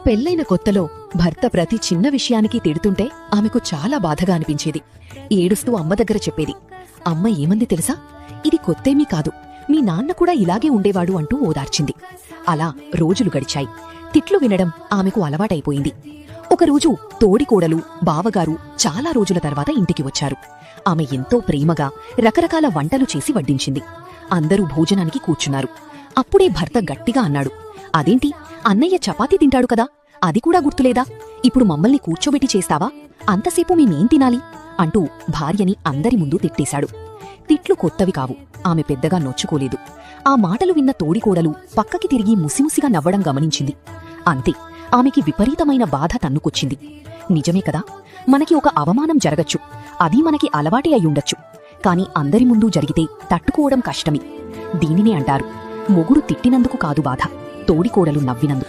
పెళ్లైన కొత్తలో భర్త ప్రతి చిన్న విషయానికి తిడుతుంటే ఆమెకు చాలా బాధగా అనిపించేది. ఏడుస్తూ అమ్మ దగ్గర చెప్పేది. అమ్మ ఏమంది తెలుసా? ఇది కొత్తేమీ కాదు, మీ నాన్న కూడా ఇలాగే ఉండేవాడు అంటూ ఓదార్చింది. అలా రోజులు గడిచాయి. తిట్లు వినడం ఆమెకు అలవాటైపోయింది. ఒకరోజు తోడికోడలు, బావగారు చాలా రోజుల తర్వాత ఇంటికి వచ్చారు. ఆమె ఎంతో ప్రేమగా రకరకాల వంటలు చేసి వడ్డించింది. అందరూ భోజనానికి కూర్చున్నారు. అప్పుడే భర్త గట్టిగా అన్నాడు, అదేంటి, అన్నయ్య చపాతీ తింటాడు కదా, అది కూడా గుర్తులేదా? ఇప్పుడు మమ్మల్ని కూర్చోబెట్టి చేస్తావా? అంతసేపు మేమేం తినాలి అంటూ భార్యని అందరి ముందు తిట్టేశాడు. తిట్లు కొత్తవి కావు, ఆమె పెద్దగా నొచ్చుకోలేదు. ఆ మాటలు విన్న తోడికోడలు పక్కకి తిరిగి ముసిముసిగా నవ్వడం గమనించింది. అంతే, ఆమెకి విపరీతమైన బాధ తన్నుకొచ్చింది. నిజమే కదా, మనకి ఒక అవమానం జరగచ్చు, అది మనకి అలవాటే అయ్యుండొచ్చు. కాని అందరి ముందు జరిగితే తట్టుకోవడం కష్టమే. దీనినే అంటారు, మొగుడు తిట్టినందుకు కాదు బాధ, తోడికోడలు నవ్వినందుకు.